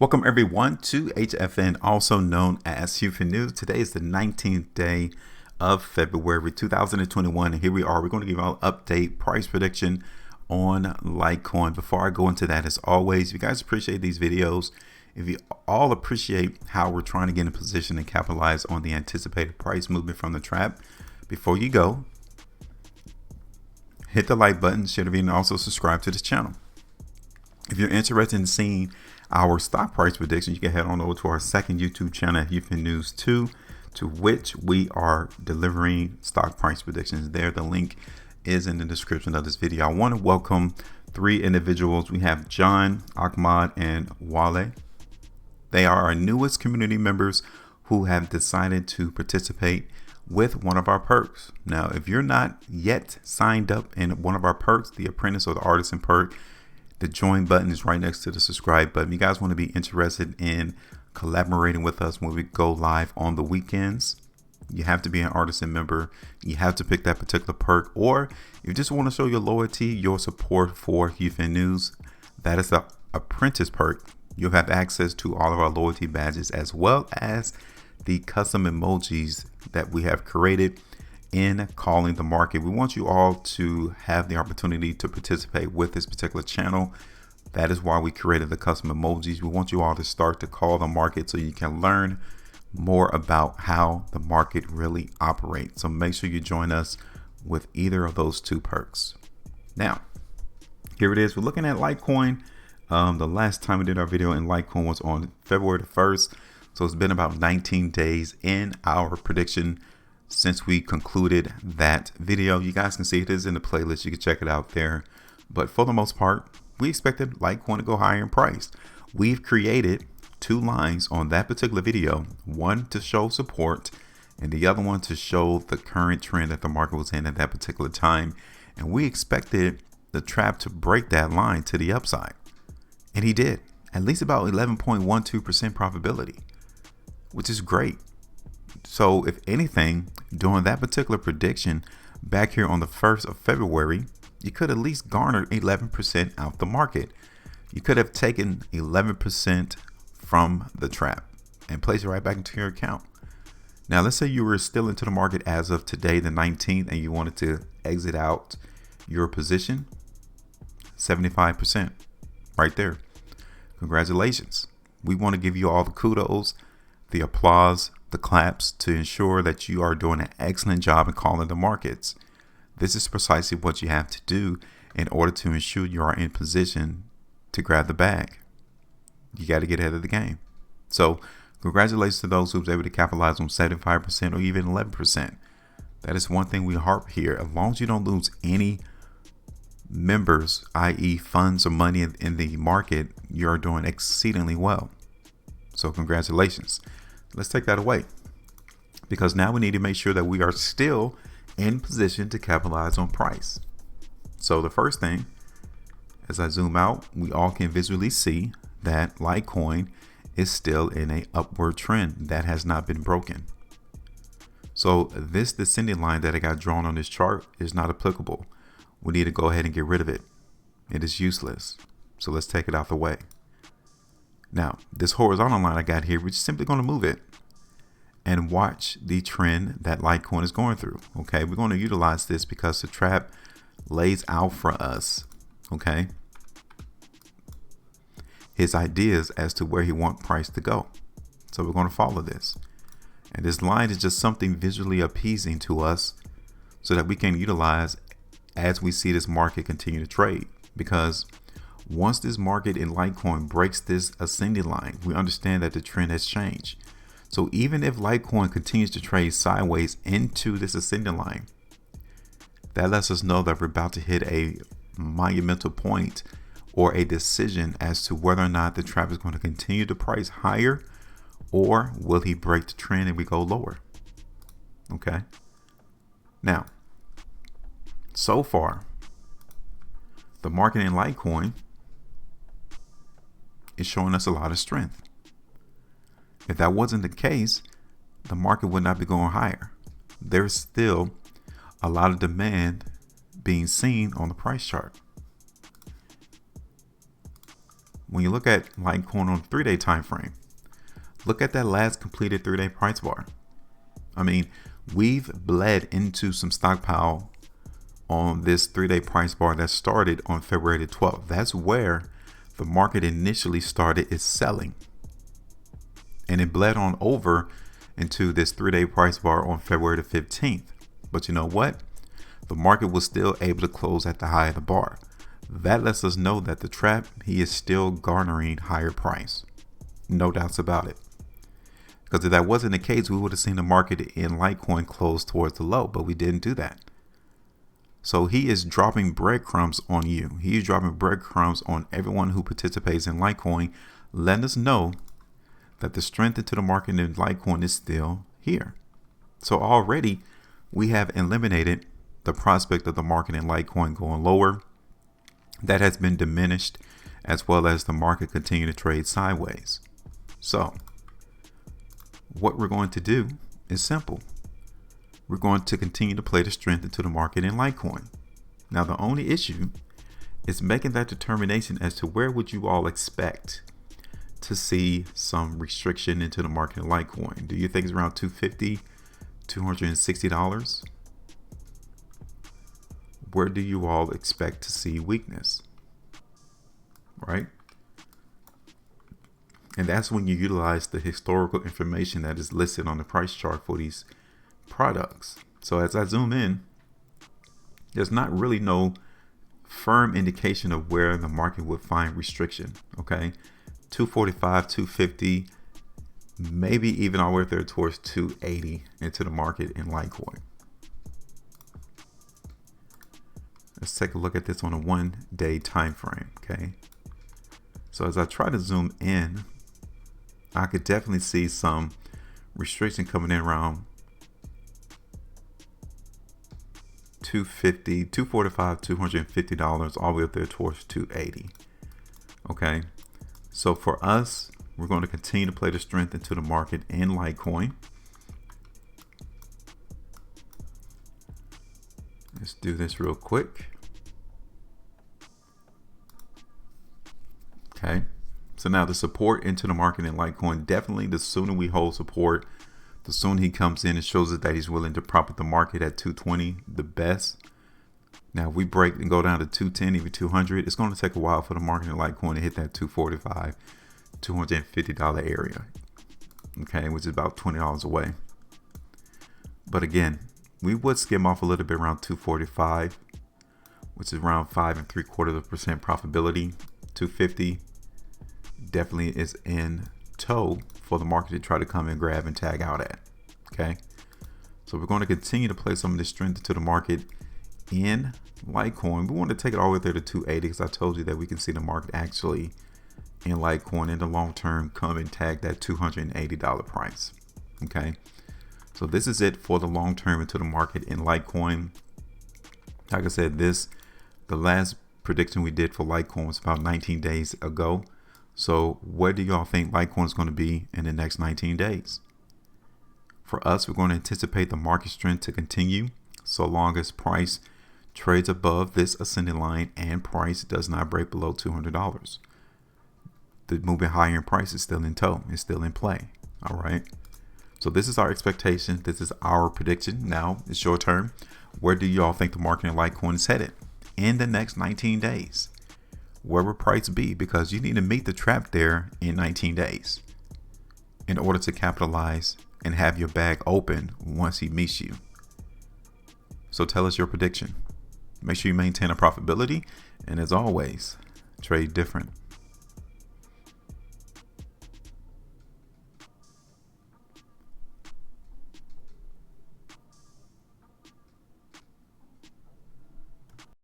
Welcome everyone to HueFin, also known as HueFin News. Today is the 19th day of February 2021, and here we are. We're going to give you an update price prediction on Litecoin. Before I go into that, as always, if you guys appreciate these videos, if you all appreciate how we're trying to get in position and capitalize on the anticipated price movement from the trap, before you go, hit the like button, share the video, and also subscribe to this channel. If you're interested in seeing our stock price prediction, you can head on over to our second YouTube channel, HueFin News 2, to which we are delivering stock price predictions there. The link is in the description of this video. I want to welcome three individuals. We have John, Ahmad, and Wale. They are our newest community members who have decided to participate with one of our perks. Now, if you're not yet signed up in one of our perks, the apprentice or the artisan perk, the join button is right next to the subscribe button. You guys want to be interested in collaborating with us when we go live on the weekends, you have to be an artisan member. You have to pick that particular perk, or you just want to show your loyalty, your support for HueFin News. That is the apprentice perk. You'll have access to all of our loyalty badges as well as the custom emojis that we have created in calling the market. We want you all to have the opportunity to participate with this particular channel. That is why we created the custom emojis. We want you all to start to call the market so you can learn more about how the market really operates. So make sure you join us with either of those two perks. Now, here it is. We're looking at Litecoin. The last time we did our video in Litecoin was on February the 1st. So it's been about 19 days in our prediction since we concluded that video. You guys can see it is in the playlist. You can check it out there. But for the most part, we expected Litecoin to go higher in price. We've created two lines on that particular video, one to show support and the other one to show the current trend that the market was in at that particular time. And we expected the trap to break that line to the upside. And he did, at least about 11.12% probability, which is great. So if anything, during that particular prediction back here on the 1st of February, you could at least garner 11% out the market. You could have taken 11% from the trap and placed it right back into your account. Now, let's say you were still into the market as of today, the 19th, and you wanted to exit out your position, 75% right there. Congratulations. We want to give you all the kudos, the applause, the claps to ensure that you are doing an excellent job in calling the markets. This is precisely what you have to do in order to ensure you are in position to grab the bag. You got to get ahead of the game. So congratulations to those who was able to capitalize on 75% or even 11%. That is one thing we harp here. As long as you don't lose any members, i.e. funds or money in the market, you're doing exceedingly well. So congratulations. Let's take that away, because now we need to make sure that we are still in position to capitalize on price. So the first thing, as I zoom out, we all can visually see that Litecoin is still in an upward trend that has not been broken. So this descending line that I got drawn on this chart is not applicable. We need to go ahead and get rid of it. It is useless. So let's take it out the way. Now, this horizontal line I got here, we're just simply going to move it and watch the trend that Litecoin is going through. Okay, we're going to utilize this because the trap lays out for us, okay, his ideas as to where he wants price to go. So we're going to follow this. And this line is just something visually appeasing to us so that we can utilize as we see this market continue to trade. Because once this market in Litecoin breaks this ascending line, we understand that the trend has changed. So even if Litecoin continues to trade sideways into this ascending line, that lets us know that we're about to hit a monumental point or a decision as to whether or not the trap is going to continue to price higher, or will he break the trend and we go lower. Okay. Now, so far, the market in Litecoin is showing us a lot of strength. If that wasn't the case, the market would not be going higher. There's still a lot of demand being seen on the price chart. when you look at Litecoin on 3-day time frame, look at that last completed 3-day price bar. I mean, we've bled into some stockpile on this 3-day price bar that started on February the 12th. That's where the market initially started its selling. And it bled on over into this 3-day price bar on February the 15th. But you know what? The market was still able to close at the high of the bar. That lets us know that the trap, he is still garnering higher price. No doubts about it. Because if that wasn't the case, we would have seen the market in Litecoin close towards the low, but we didn't do that. So he is dropping breadcrumbs on you. He is dropping breadcrumbs on everyone who participates in Litecoin, letting us know that the strength into the market in Litecoin is still here. So already we have eliminated the prospect of the market in Litecoin going lower. That has been diminished, as well as the market continue to trade sideways. So what we're going to do is simple. We're going to continue to play the strength into the market in Litecoin. Now, the only issue is making that determination as to where would you all expect to see some restriction into the market in Litecoin. Do you think it's around $250, $260? Where do you all expect to see weakness? Right? And that's when you utilize the historical information that is listed on the price chart for these products. So as I zoom in, there's not really no firm indication of where the market would find restriction. Okay, 245, 250, maybe even all the way up there towards 280 into the market in Litecoin. Let's take a look at this on a 1-day time frame. Okay, so as I try to zoom in, I could definitely see some restriction coming in around 250, 245, $250 all the way up there towards 280. Okay, so for us, we're going to continue to play the strength into the market in Litecoin. Let's do this real quick. Okay, so now the support into the market in Litecoin, definitely the sooner we hold support, the sooner he comes in and shows us that he's willing to profit the market at 220, the best. Now, if we break and go down to 210, even 200, it's going to take a while for the market in Litecoin to hit that 245, $250 area. Okay, which is about $20 away. But again, we would skim off a little bit around 245, which is around 5.75% profitability. 250 definitely is in tow for the market to try to come and grab and tag out at. Okay, so we're going to continue to play some of this strength into the market in Litecoin. We want to take it all the way there to 280 because I told you that we can see the market actually in Litecoin in the long term come and tag that $280 price. Okay, so this is it for the long term into the market in Litecoin. Like I said, the last prediction we did for Litecoin was about 19 days ago. So where do y'all think Litecoin is going to be in the next 19 days? For us, we're going to anticipate the market strength to continue so long as price trades above this ascending line and price does not break below $200. The moving higher in price is still in tow. It's still in play. All right. So this is our expectation. This is our prediction. Now it's your turn. Where do y'all think the market in Litecoin is headed in the next 19 days? Where will price be? Because you need to meet the trap there in 19 days in order to capitalize and have your bag open once he meets you. So tell us your prediction. Make sure you maintain a profitability. And as always, trade different.